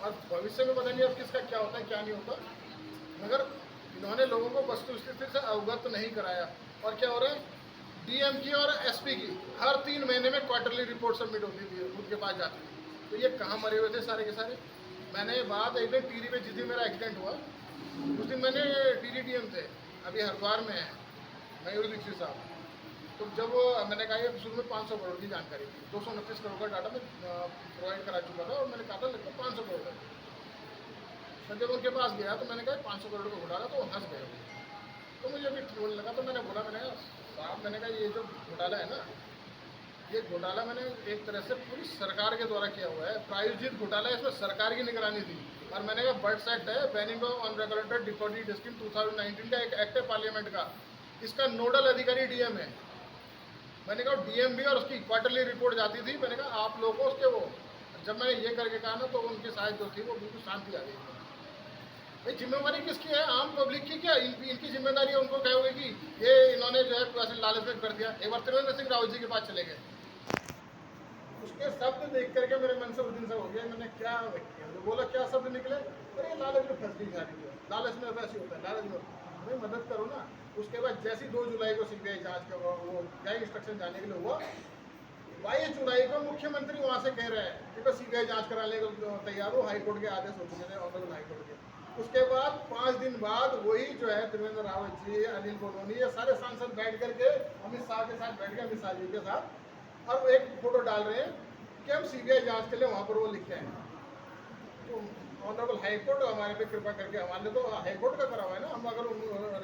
और भविष्य में पता नहीं अब किसका क्या होता है क्या नहीं होता, मगर इन्होंने लोगों को वस्तु स्थिति से अवगत नहीं कराया। और क्या हो रहा है, डीएम की और एसपी की हर 3 महीने में क्वार्टरली रिपोर्ट सबमिट होती थी, उनके पास जाती थी। तो ये कहाँ मरे हुए थे सारे के सारे। मैंने बात एक दिन टीरी में, जिस दिन मेरा एक्सीडेंट हुआ उस दिन मैंने टीरी डीएम थे, अभी हरिद्वार में है मयूर दीक्षित साहब। तो जब मैंने कहा ये शुरू में 500 करोड़ की जानकारी थी, 229 करोड़ का डाटा मैं प्रोवाइड करा चुका था और मैंने कहा था लगभग 500 करोड़ का। मैं जब उनके पास गया तो मैंने कहा 500 करोड़ का घोटाला, तो वो हंस गए। तो मुझे भी ठीक लगा, तो मैंने बोला, मैंने कहा साहब, मैंने कहा ये जो घोटाला है ना, ये घोटाला मैंने एक तरह से पूरी सरकार के द्वारा किया हुआ है, प्रायोजित घोटाला है, इसमें सरकार की निगरानी थी। और मैंने कहा बर्ड्स एक्ट है, banning of unregulated deposit scheme 2019 का एक एक्ट है पार्लियामेंट का, इसका नोडल अधिकारी डीएम है। मैंने कहा डीएम भी, और उसकी क्वार्टरली रिपोर्ट जाती थी। मैंने कहा आप लोगों को उसके वो, जब मैंने ये करके कहा ना, तो उनकी साइड जो थी वो बिल्कुल शांति आ गई। भाई जिम्मेवारी किसकी है, आम पब्लिक की क्या? इनकी जिम्मेदारी है उनको कहोगे कि ये इन्होंने जो है ऐसे लालच में कर दिया। एक बार त्रिवेंद्र सिंह रावत जी के पास चले गए, उसके शब्द देख करके मेरे मन से उस दिन से हो गया, मैंने क्या बोला, क्या शब्द निकले, अरे लालच में फंस गई सारी, लालच में वैसे होता है, लालच में हमें मदद करो ना। उसके बाद जैसी 2 जुलाई को सीबीआई जांच का वो क्या इंस्ट्रक्शन जाने के लिए हुआ, 22 जुलाई को मुख्यमंत्री वहां से कह रहे हैं कि बस सीबीआई जांच कराने को तैयार हो, हाईकोर्ट के आदेश हो चुके थे, ऑनरेबल हाईकोर्ट के। उसके बाद 5 दिन बाद वही जो है त्रिवेंद्र रावत जी, अनिल बलूनी, ये सारे सांसद बैठ करके अमित शाह के साथ बैठ के, अमित शाह जी के साथ, और एक फोटो डाल रहे हैं कि हम सीबीआई जांच के लिए वहां पर वो लिखते हैं। तो ऑनरेबल हाईकोर्ट हमारे पे कृपा करके, हमारे तो हाईकोर्ट का करा हुआ है ना, हम अगर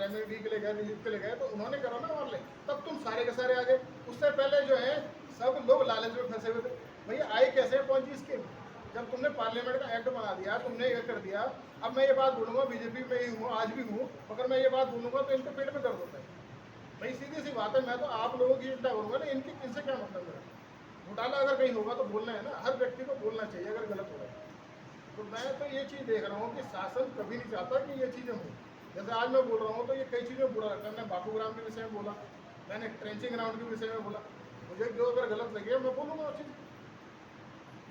रेमेडी के लिए गए, रिलीफ के लिए गए, तो उन्होंने करा ना हमारे लिए, तब तुम सारे के सारे आ गए। उससे पहले जो है सब लोग लालच में फंसे हुए थे। भैया आई कैसे पहुंची स्कीम, जब तुमने पार्लियामेंट का एक्ट बना दिया, तुमने ये कर दिया। अब मैं ये बात बोलूँगा, बीजेपी में ही हूँ, आज भी हूँ, अगर मैं ये बात बोलूँगा तो इनके पेट में दर्द होता है। भाई सीधी सी बात है, मैं तो आप लोगों की चिंता करूँगा ना, इनसे क्या मतलब मेरा। घोटाला अगर कहीं होगा तो बोलना है ना, हर व्यक्ति को बोलना चाहिए अगर गलत हो रहा है। तो मैं तो ये चीज़ देख रहा हूँ कि शासन कभी नहीं चाहता कि ये चीज़ें हों। जैसे आज मैं बोल रहा हूँ तो ये कई चीज़ें बुरा लगता है। मैंने बापूग्राम के विषय में बोला, मैंने ट्रेंचिंग ग्राउंड के विषय में बोला, मुझे जो अगर गलत लगे मैं बोलूँगा वो चीज़।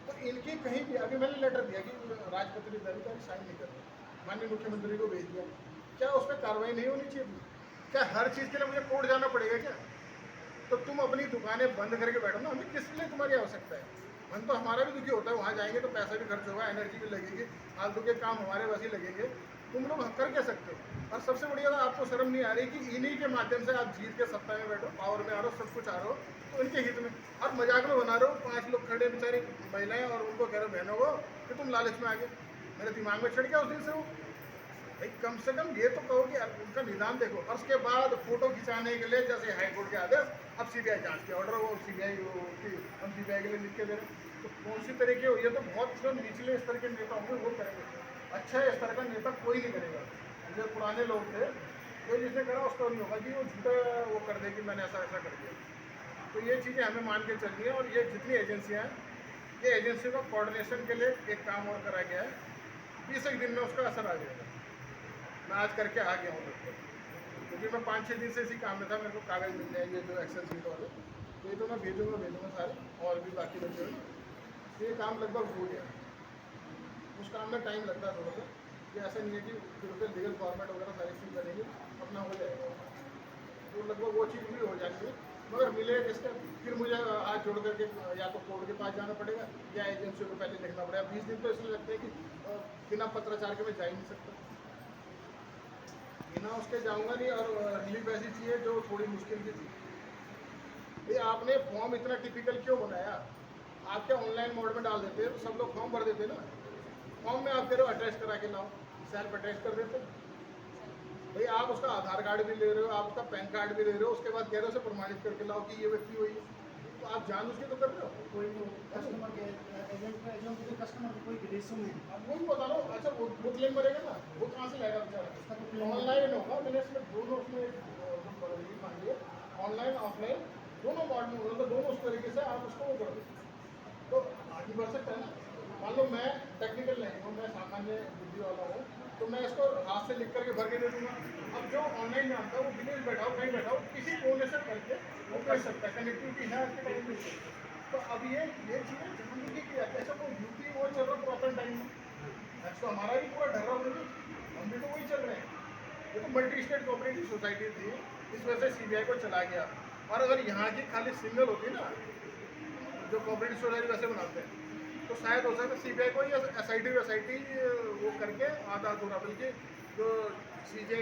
तो इनकी कहीं भी, अभी मैंने लेटर दिया कि राजपत्रित अधिकारी साइन नहीं कर रहे, माननीय मुख्यमंत्री को भेज दिया, क्या उस पर कार्रवाई नहीं होनी चाहिए थी? क्या हर चीज़ के लिए मुझे कोर्ट जाना पड़ेगा क्या? तो तुम अपनी दुकानें बंद करके बैठो ना, हमें किस लिए तुम्हारी आवश्यकता है? मन तो हमारा भी दुखी होता है, वहाँ जाएंगे तो पैसा भी खर्च होगा, एनर्जी भी लगेगी, फालतू के काम हमारे वैसे ही लगेंगे। तुम लोग कर क्या सकते हो? और सबसे बढ़िया तो आपको शर्म नहीं आ रही कि इन्हीं के माध्यम से आप जीत के सत्ता में बैठो, पावर में आ रहे हो, सब कुछ आ रहे हो, तो इनके हित में और मजाक में बना रहे हो। 5 लोग खड़े बेचारी महिलाएं, और उनको कह रहे हो बहनों को कि तुम लालच में आ गए। मेरे दिमाग में चढ़ गया उस दिन से वो। भाई कम से कम ये तो कहो कि उनका निदान देखो। और उसके बाद फोटो खिंचाने के लिए जैसे हाईकोर्ट के आदेश, अब सीबीआई जांच के ऑर्डर, वो सीबीआई की हम सीबीआई के लिए लिख के दे रहे हैं। तो कौन सी तरह की हो? ये तो बहुत जो निचले स्तर के नेता होंगे वो करेंगे, अच्छा स्तर का नेता कोई नहीं करेगा। जो पुराने लोग थे, कोई जिसने करा उसका नहीं होगा कि वो झूठा वो कर दे कि मैंने ऐसा ऐसा कर दिया। तो ये चीज़ें हमें मान के चलनी है। और ये जितनी एजेंसियाँ हैं, ये एजेंसियों का कोऑर्डिनेशन के लिए एक काम और करा गया है, 20 दिन में उसका असर आ जाएगा। मैं आज करके आ गया हूँ लगभग, क्योंकि मैं 5-6 दिन से इसी काम में था। मेरे को कागज़ मिल जाएंगे जो एक्सेल शीट वाले, तो ये तो मैं भेजूँगा सारे, और भी बाकी बचे हुए। तो ये काम लगभग हो गया। उस काम में टाइम लगता है थोड़ा सा, ये ऐसा नहीं है कि फिर उसे लीगल फॉर्मेट वगैरह सारी चीज़ करेंगे, अपना हो जाएगा। तो लगभग वो चीज़ भी हो जानी है। मगर मिले जिसका, फिर मुझे आज जोड़ करके या तो कोर्ट के पास जाना पड़ेगा या एजेंसियों को पहले देखना पड़ेगा। 20 दिन तो इसलिए लगते हैं कि बिना पत्राचार के मैं जा ही नहीं सकता, बिना उसके जाऊंगा नहीं। और रिलीफ ऐसी चीज़ है जो थोड़ी मुश्किल की थी। ये आपने फॉर्म इतना टिपिकल क्यों बनाया? आप क्या ऑनलाइन मोड में डाल देते तो सब लोग फॉर्म भर देते ना। फॉर्म में आप कह रहे हो अटैच करा के लाओ, सेल्फ अटैच कर देते। भाई आप उसका आधार कार्ड भी ले रहे हो, आप उसका पैन कार्ड भी ले रहे हो, उसके बाद कह रहे हो उसे प्रमाणित करके लाओ कि ये व्यक्ति हुई। तो आप जान उसके तो कर रहे हो। कोई कस्टमर के एजेंट के कस्टमर को कोई विदेशों में अब वही बता रहा हूँ। अच्छा वो क्लेम करेगा ना, वो कहाँ से लाएगा बेचारा? ऑनलाइन होगा, मैंने इसमें दोनों उसमें मान लिया, ऑनलाइन ऑफलाइन दोनों मॉडल में, तो दोनों उस तरीके से आप उसको वो कर दो तो आगे बढ़ सकता है ना। मान लो मैं टेक्निकल नहीं हूँ, मैं सामान्य बुद्धि वाला हूँ, तो मैं इसको हाथ से लिख करके भर के दे दूँगा। अब जो ऑनलाइन जानता है वो विदेश बैठा हो, कहीं बैठा हो, किसी कोने से करके वो कर सकता है। कनेक्टिविटी है आपके कनेक्टिविटी। तो अब ये चीज़ें जरूरी की जाती है। अच्छा वो यूपी वो चल रहा पुरातन टाइम में, हमारा भी पूरा ढर्रा हो गया, हम भी तो वही चल रहे हैं। ये तो मल्टी स्टेट कोऑपरेटिव सोसाइटी थी, इस वजह से सीबीआई को चला गया। और अगर यहाँ की खाली सिंगल होती ना, जो कोऑपरेटिव सोसाइटी वैसे बनाते हैं, तो शायद हो सकता है सीबीआई को या एसआईटी वो करके आधा अधूरा, बल्कि जो सीजे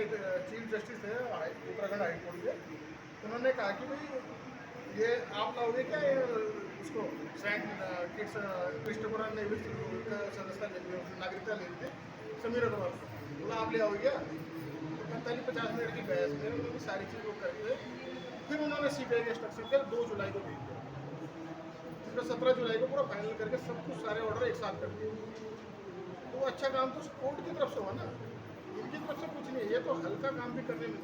चीफ जस्टिस है उत्तराखंड हाई कोर्ट के, उन्होंने कहा कि भाई ये आप लाओगे क्या ये उसको सेंट किड्स क्रिस्टोफर ने भी सदस्यता ले ली, नागरिकता ले ली थी समीर अग्रवाल को, बोला आप ले आओगे क्या? 45-50 मिनट की बहस में उन्होंने सारी चीज़ वो करके फिर उन्होंने सीबीआई के इंस्ट्रक्शन कर 2 जुलाई को भेज दिया, फिर 17 जुलाई को पूरा फाइनल करके सब कुछ सारे ऑर्डर एक साथ कर दिए। तो अच्छा काम तो कोर्ट की तरफ से हुआ ना, इनकी तरफ से कुछ नहीं है। ये तो हल्का काम भी करने में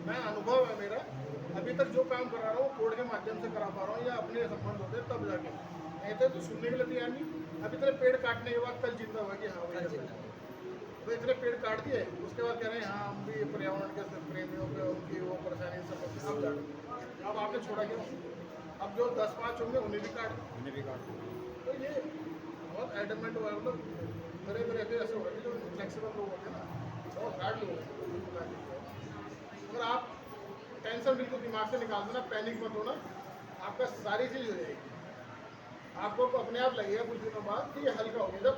मैं अनुभव है मेरा, अभी तक जो काम करा रहा हूँ कोर्ट के माध्यम से करा पा रहा हूँ या अपने संबंध होते तब जाके, नहीं तो सुनने के लिए तैयार नहीं। अभी तेरे पेड़ काटने के बाद कल चिंता हुआ कि हाँ भाई तो इतने पेड़ काट दिए, उसके बाद कह रहे हैं हाँ हम भी पर्यावरण के प्रेमियों पे उनकी वो परेशानी समझते अब जाकर अब आपने छोड़ा क्यों? अब जो 10-5 होंगे उन्हें भी काट तो ये बहुत एडमेंट हुआ है। मतलब मेरे पे ऐसे हो रहा है जो फ्लेक्सिबल लोग होते हैं ना, बहुत हार्ड लोग होते हैं। अगर आप टेंशन बिल्कुल दिमाग से निकाल देना, पैनिक मत होना, आपका सारी चीज़ हो जाएगी। आपको तो अपने आप लगेगा कुछ दिनों बाद कि ये हल्का हो गया।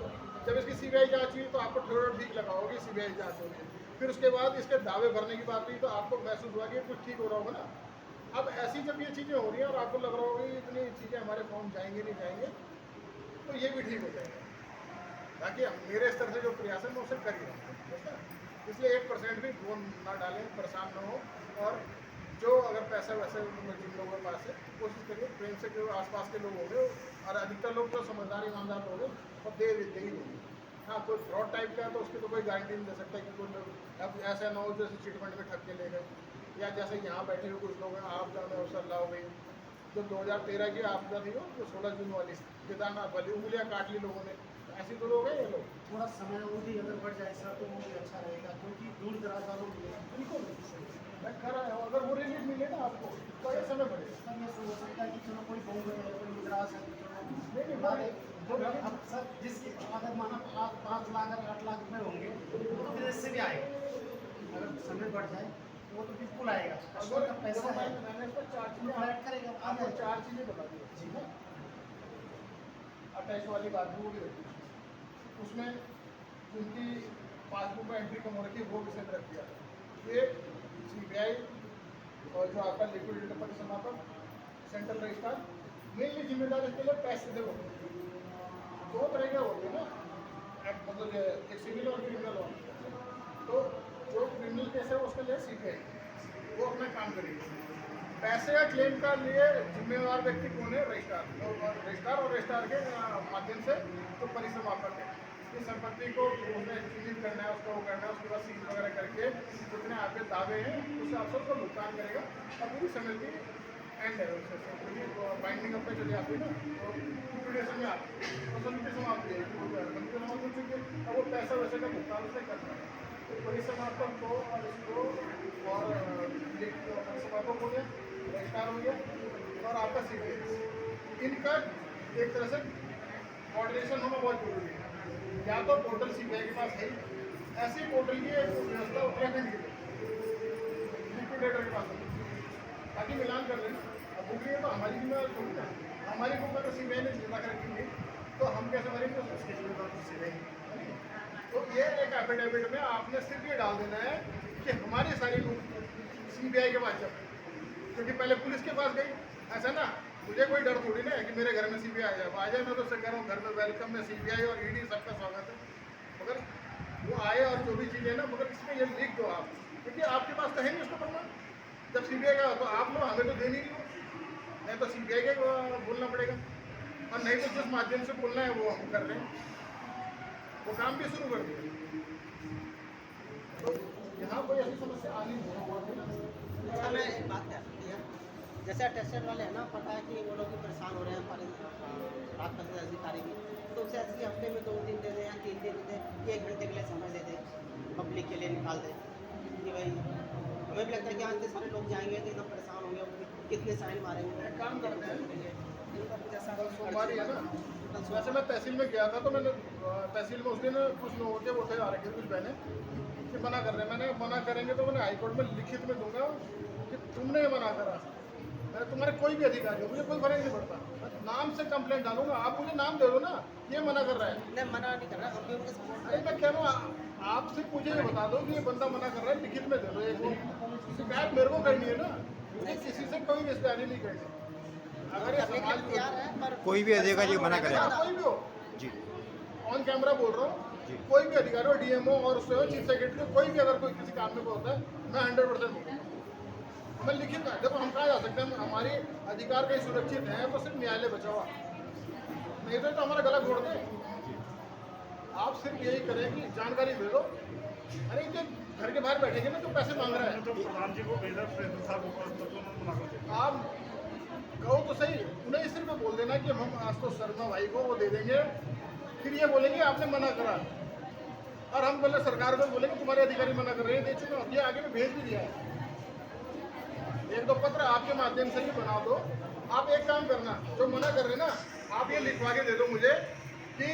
जब इसकी सीबीआई जांच हुई तो आपको थोड़ा ठीक लगा होगा कि सीबीआई जांच होगी, फिर उसके बाद इसके दावे भरने की बात हुई तो आपको महसूस हुआ कि कुछ ठीक हो रहा होगा ना। अब ऐसी जब ये चीज़ें हो रही हैं और आपको लग रहा होगा कि इतनी चीज़ें हमारे फॉर्म जाएंगे नहीं जाएंगे, तो ये भी ठीक हो जाएगा। ताकि मेरे स्तर से जो प्रयास है मैं उसे कर ही रहा हूँ, इसलिए 1% भी वो ना डालें, परेशान न हो। और जो अगर पैसा वैसे जिन लोगों के पास है कोशिश करिए प्रेम से, जो आसपास के लोग होंगे और अधिकतर लोग तो समझदार ईमानदार लोग हैं और दे ही देंगे। हाँ कोई फ्रॉड टाइप का है तो उसकी तो कोई गारंटी नहीं दे सकता कि कोई लोग अब ऐसा ना हो जैसे चिटफंड में ठग के ले गए, या जैसे यहाँ बैठे हुए कुछ लोग हैं आप जाने अवसर लाओ गई जो 2013 की आपदा थी वो 16 जून वाली केदारनाथ वाली, उंगलियाँ काट ली लोगों ने, ऐसे तो लोग हैं ये लोग। थोड़ा समय और भी अगर बढ़ जाए सर तो वो भी अच्छा रहेगा, क्योंकि दूर दराज वालों के लिए बिल्कुल मैं कर रहा हूँ, अगर वो रिलीफ मिले ना आपको तो ये समय बढ़ेगा। सर ये सोच सकता है कि चलो कोई बहुत है कोई निराश है तो चलो नहीं हमारे जो अब सर जिसके अगर माना आप 5 लाख और 8 लाख रुपए होंगे तो फिर इससे भी आएगा, अगर समय बढ़ जाए तो वो तो बिल्कुल आएगा। अगर का पैसा है मैंने इसको 4 वो कलेक्ट करेगा आ आपको जाएगा। 4 चीज़ें बता दी जी ना, अटैच वाली बात भी वो भी रखी, उसमें जिनकी पासबुक में एंट्री कम हो रखी है वो विषय में रख दिया। ये सीबीआई और जो आपका लिक्विडिटी पर समापन सेंट्रल रजिस्ट्रार मेनली जिम्मेदार इसके लिए पैसे दे होते हैं, 2 तरह के होते हैं ना, मतलब एक सिविल और क्रिमिनल हो। तो जो क्रिमिनल केस है उसके लिए सीबीआई वो अपना काम करेगी। पैसे या क्लेम का लिए जिम्मेवार व्यक्ति कौन है? रजिस्ट्रार और रजिस्ट्रार के माध्यम से तो परिसमापन है कि संपत्ति को उसने चिन्हित करना है, उसका वो करना है, उसके बाद सील वगैरह करके जितने आपके दावे हैं उस हिसाब से उसको भुगतान करेगा और पूरी समिति एंड है उससे बाइंडिंग अप में चली आती है ना, तो लिक्विडेशन में आती है तो समिति समाप्ति है, समिति समाप्त हो चुकी है। अब वो पैसा वैसे का भुगतान उसने करना है, तो परिसमापन को और इसको और परिसमापक हो गया, रजिस्ट्रार हो गया और आपका सीबीआई, इनका एक तरह से कोऑर्डिनेशन होना बहुत जरूरी है। या तो पोर्टल सीबीआई के पास है, ऐसी पोर्टल की एक व्यवस्था उत्तराखंड की लिक्विडेटर के पास है, ताकि मिलान कर लेना। अब बुक है तो हमारी जिम्मेदारी थोड़ी ना, हमारी बुक में तो सीबीआई ने जिम्मा कर रखी है, तो हम कैसे भरेंगे उसकी जिम्मेदारी तो सीबीआई। तो ये एक एफिडेविट में आपने सिर्फ ये डाल देना है कि हमारी सारी बुक सीबीआई के पास चल, क्योंकि पहले पुलिस के पास गई, ऐसा ना मुझे कोई डर थोड़ी ना है कि मेरे घर में सीबीआई आ जाए, मैं तो उससे कह रहा हूँ घर में वेलकम है, सीबीआई और ईडी सबका स्वागत है, मगर वो आए और जो भी चीज़ें ना, मगर इसमें ये लिख दो आप, क्योंकि आपके पास तो है नहीं उसको प्रमाण। जब सीबीआई का तो आप लोग हमें तो देनी नहीं हो, नहीं तो सीबीआई के बोलना पड़ेगा, और नहीं तो जिस माध्यम से बोलना है वो हम कर रहे हैं, वो काम भी शुरू कर दिया। तो यहाँ कोई ऐसी समस्या आनी नहीं। सर मैं एक बात कह सकती है, जैसे अटेस्टेड वाले हैं ना, पता है कि वो लोग भी परेशान हो रहे हैं, रात का अधिकारी भी, तो उसे ऐसे हफ्ते में 2 दिन दे दें या 3 दिन दे दें, 1 घंटे के लिए समय दे दें, पब्लिक के लिए निकाल दें कि भाई हमें भी लगता है कि यहाँ इतने सारे लोग जाएंगे तो एकदम परेशान होंगे, कितने साइन मारेंगे। काम करते हैं इनका कुछ ऐसा सोमवार है ना, वैसे मैं तहसील में गया था तो मैंने तहसील में उस दिन कुछ लोगों के वो थे आ रखे कुछ बहने कि मना कर रहे हैं। मैंने मना करेंगे तो मैंने हाईकोर्ट में लिखित में दूंगा कि तुमने मना करा। मैं तुम्हारे कोई भी अधिकारी हो, मुझे कोई फर्क नहीं पड़ता, नाम से कंप्लेंट डालूंगा। आप मुझे नाम दे दो ना, ये मना कर रहा है। नहीं मना नहीं कर रहा, हम भी उनके सपोर्ट अरे मैं कह रहा हूँ आप सिर्फ मुझे ये बता दो कि ये बंदा मना कर रहा है, लिखित में दे दो। एक वो शिकायत मेरे को करनी है ना, मुझे किसी से कोई रिश्तेदारी नहीं करनी। अगर ये करने के समाज लिए तैयार है पर कोई भी अधिकारी मना करेगा। कोई भी हो, जी ऑन कैमरा बोल रहा जी। हूँ, कोई भी अधिकारी हो, डीएमओ और उससे हो चीफ सेक्रेटरी, कोई भी अगर कोई किसी काम में कोई होता है, मैं 100% दूंगा। मैं लिखित में, देखो हम कहाँ जा सकते हैं, हमारी अधिकार कहीं सुरक्षित है तो सिर्फ न्यायालय बचा हुआ, नहीं तो हमारा गला घोड़ दे। आप सिर्फ यही करें कि जानकारी दे दो। अरे इनके घर के बाहर बैठेंगे ना तो पैसे मांग रहा है, तो प्रधान जी को भेजा साहब ऊपर तो उन्होंने मना कर दिया। आप कहो तो सही, उन्हें सिर्फ बोल देना कि हम आशुतोष शर्मा भाई को वो दे देंगे, फिर ये बोलेंगे आपने मना करा, और हम बोले सरकार को बोलेंगे तुम्हारे अधिकारी मना कर रहे हैं, दे चुके हैं, ये आगे में भेज भी दिया है। एक दो पत्र आपके माध्यम से ही बना दो। आप एक काम करना, जो मना कर रहे हैं ना, आप ये लिखवा के दे दो मुझे कि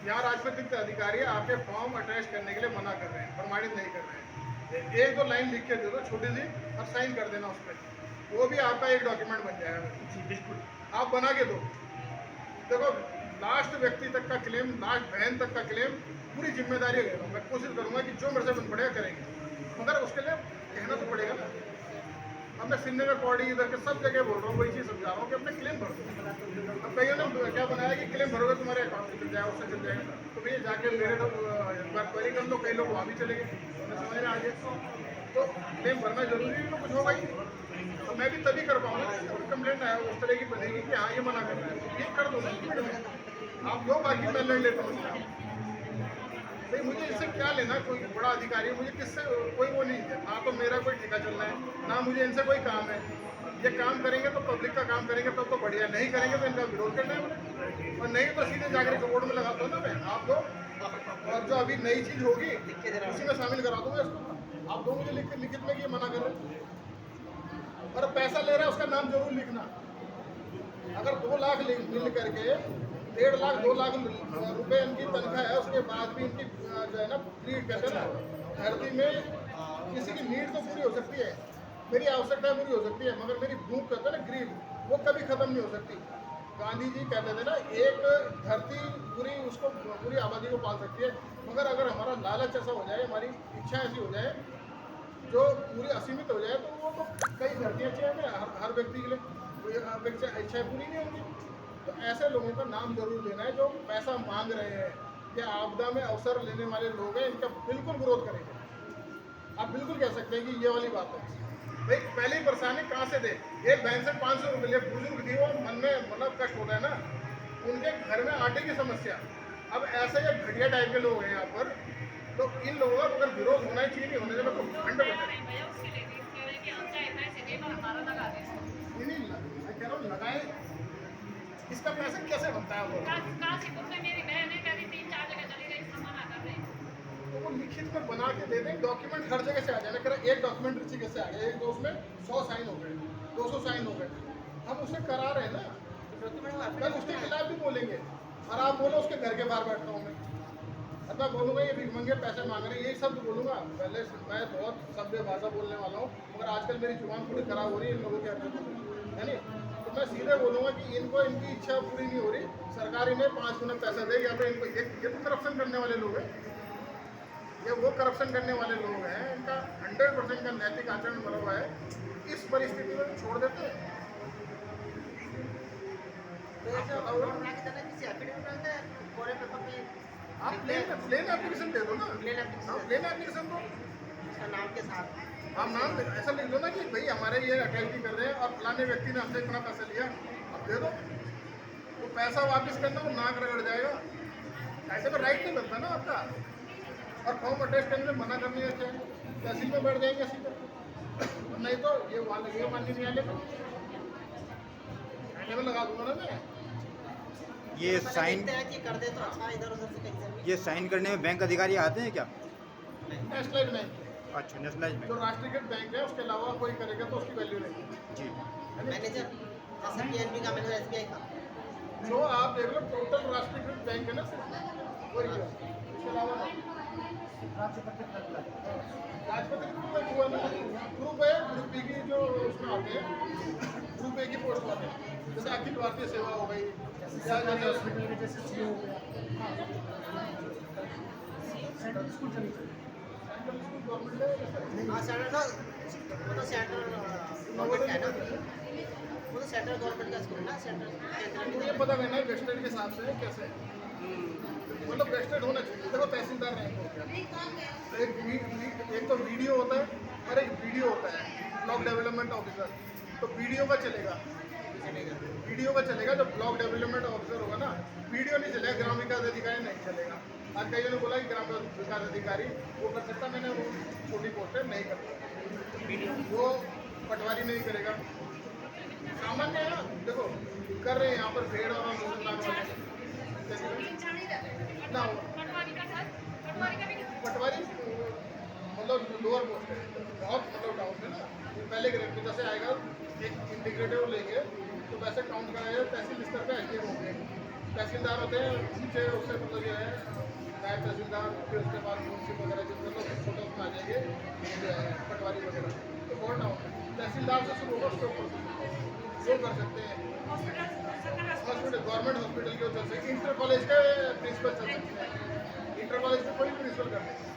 यहाँ राजनीतिक अधिकारी आपके फॉर्म अटैच करने के लिए मना कर रहे हैं, प्रमाणित नहीं कर रहे हैं। एक दो लाइन लिख के दे दो छोटी सी, और साइन कर देना उस पर, वो भी आपका एक डॉक्यूमेंट बन जाएगा। जी बिल्कुल। आप बना के दो। देखो लास्ट व्यक्ति तक का क्लेम, लास्ट बहन तक का क्लेम पूरी जिम्मेदारी ले रहा हूँ। मैं कोशिश करूँगा कि जो मेरे से बन पड़ेगा करेंगे, मगर उसके लिए कहना तो पड़ेगा ना। अब मैं सिन्ने में पौड़ी इधर के सब जगह बोल रहा हूँ, वही चीज़ समझा रहा हूँ कि अपने क्लेम भर दो। अब कईयों ने क्या बनाया कि क्लेम भरोगे तुम्हारे अकाउंट से चल जाएगा, उससे चल जाएगा, तो भैया जाके मेरे क्वेरी कर लो। कई लोग वहाँ भी चले गए, उन्हें समझ में आ गया। तो क्लेम भरना जरूरी है, तो कुछ होगा ही। तो मैं भी तभी कर पाऊँगा जब कंप्लेंट आया उस तरह की बनेगी कि हाँ ये मना कर रहा है, ये कर दो ना। आप दो, बाकी मैं लड़ लेता हूँ। भाई मुझे इससे क्या लेना, कोई बड़ा अधिकारी है, मुझे किससे कोई वो नहीं है ना, तो मेरा कोई ठेका चल रहा है ना, मुझे इनसे कोई काम है। ये काम करेंगे तो पब्लिक का काम करेंगे तब तो बढ़िया, नहीं करेंगे तो इनका विरोध करना है मुझे, और नहीं तो सीधे जाकर कोर्ट में लगा दो ना मैं आप दो। और जो अभी नई चीज़ होगी उसी में शामिल करा दूंगा इसको। आप दो मुझे लिखित में कि ये मना कर रहे हैं, और पैसा ले रहा है उसका नाम जरूर लिखना। अगर 2 लाख मिल करके 1.5 लाख 2 लाख रुपए इनकी तनख्वाह है, उसके बाद भी इनकी जो है ना नीड कहते हैं ना, धरती में किसी की नीड तो पूरी हो सकती है, मेरी आवश्यकता पूरी हो सकती है, मगर मेरी भूख कहते हैं ना ग्रीड, वो कभी खत्म नहीं हो सकती। गांधी जी कहते थे ना, एक धरती पूरी उसको पूरी आबादी को पाल सकती है, मगर अगर हमारा लालच ऐसा हो जाए, हमारी इच्छा ऐसी हो जाए जो पूरी असीमित हो जाए, तो वो तो कई धरतियाँ चाहिए हर व्यक्ति के लिए, कोई इच्छाएँ पूरी नहीं होंगी। तो ऐसे लोगों का नाम जरूर लेना है जो पैसा मांग रहे हैं या आपदा में अवसर लेने वाले लोग हैं, इनका बिल्कुल विरोध करेंगे। आप बिल्कुल कह सकते हैं कि ये वाली बात है। भाई पहली परेशानी कहाँ से दे, एक बहन से 500 रुपये लिए, बुजुर्ग थी, वो मन में मतलब कष्ट होता है ना, उनके घर में आटे की समस्या। अब ऐसे ये घटिया टाइप के लोग हैं यहाँ पर, तो इन लोगों का अगर विरोध होना ही चाहिए, नहीं होने देना तो खंड नहीं, मैं कह रहा हूँ लगाए, इसका पैसा कैसे बनता है वो? तो वो लिखित में बना के दे दें, डॉक्यूमेंट हर जगह से आ जाए ना। एक डॉक्यूमेंट ऋषि कैसे आ गया, एक तो उसमें 100 साइन हो गए, 200 साइन हो गए, हम उसे करा रहे हैं ना, कल उसके खिलाफ भी बोलेंगे। और आप बोलो उसके घर के बाहर बैठता हूँ मैं, अब मैं बोलूँगा ये भिखमंगे पैसे मांग रहे हैं, यही शब्द बोलूँगा। पहले मैं बहुत सभ्य भाषा बोलने वाला हूँ, मगर आजकल मेरी जुबान थोड़ी खराब हो रही है इन लोगों के हक है नहीं, तो मैं सीधे बोलूँगा कि इनको इनकी इच्छा पूरी नहीं हो रही, सरकार इन्हें 5 गुना पैसा दे, या तो इनको ये तो करप्शन करने वाले लोग हैं, ये वो करप्शन करने वाले लोग हैं, इनका 100% का नैतिक आचरण बना हुआ है। इस परिस्थिति में छोड़ देते हैं। आप प्लेन एप्लीकेशन दे दो ना, प्लेन एप्लीकेशन दो, नाम के साथ आप नाम ऐसा लिख दो ना कि भाई हमारे ये अटैच भी कर रहे हैं और फलाने व्यक्ति ने हमसे इतना पैसा लिया, अब दे दो। तो पैसा वापस करना वो नाक रगड़ जाएगा, ऐसे में राइट नहीं बनता ना आपका। और फॉर्म अटैच करने में मना करने से तहसील में बैठ जाएंगे सीधे, नहीं तो ये माननीय न्यायालय में लगा दूंगा ना मैं। ये साइन कि कर दे तो अच्छा, इधर उधर से कहीं से ये साइन करने में बैंक अधिकारी आते हैं क्या? नेशनलाइज बैंक, अच्छा नेशनलाइज जो बैंक। राष्ट्रीयकृत बैंक है उसके अलावा कोई करेगा तो उसकी वैल्यू नहीं। जी मैनेजर जैसे PNB का मैनेजर SBI का जो आप देख लो टोटल राष्ट्रीयकृत बैंक है ना सिर्फ वही किया इसके अलावा राजपत्रित लगता है राजपत्रित ग्रुप एक हुआ ना, ग्रुप है, ग्रुप बी की जो उसमें आते हैं, ग्रुप ए की पोस्ट आते हैं, जैसे अखिल भारतीय सेवा हो गई या सरकारी जैसे हॉस्पिटल में जैसे सीओ हो गया सेंट्रल स्कूल चलनी चाहिए सेंट्रल स्कूल गवर्नमेंट है हाँ सेंट्रल का वो तो सेंट्रल गवर्नमेंट का है ना, वो तो सेंट्रल गवर्नमेंट का स्कूल है ना, सेंट्रल तो ये पता करना है वेस्टेड के हिसाब से कैसे है। मतलब वेस्टेड होना चाहिए। देखो तहसीलदार रैंक हो गया, एक तो वीडियो होता है और एक वीडियो होता है ब्लॉक डेवलपमेंट ऑफिसर, तो वीडियो का चलेगा, वीडियो का चलेगा। जब ब्लॉक डेवलपमेंट ऑफिसर होगा ना, वीडियो नहीं चलेगा, ग्राम विकास अधिकारी नहीं चलेगा। आज कईयों ने बोला कि ग्राम विकास अधिकारी वो कर सकता, मैंने वो छोटी पोस्ट है नहीं करता, वो पटवारी नहीं करेगा। सामान्य है ना, देखो कर रहे हैं यहाँ पर भेड़ और अनुसंधान वाले ना हो पटवारी मतलब लोअर पोस्ट है, बहुत मतलब डाउन है ना, पहले ग्रेड पे जैसे आएगा एक इंटीग्रेटेड लेंगे तो वैसे काउंट कराएगा। तहसील स्तर पे एसडीएम होंगे, तहसीलदार होते हैं नीचे, उससे मतलब ये है नायब तहसीलदार, फिर उसके बाद मुंशी वगैरह जो मतलब छोटे उसमें आ जाएंगे पटवारी वगैरह, तो बहुत डाउन है। तहसीलदार से शुरू होगा उसके ऊपर जो कर सकते हैं। हॉस्पिटल गवर्नमेंट हॉस्पिटल के चल सकते, इंटर कॉलेज के प्रिंसिपल चल सकते हैं, इंटर कॉलेज में कोई प्रिंसिपल कर सकते हैं।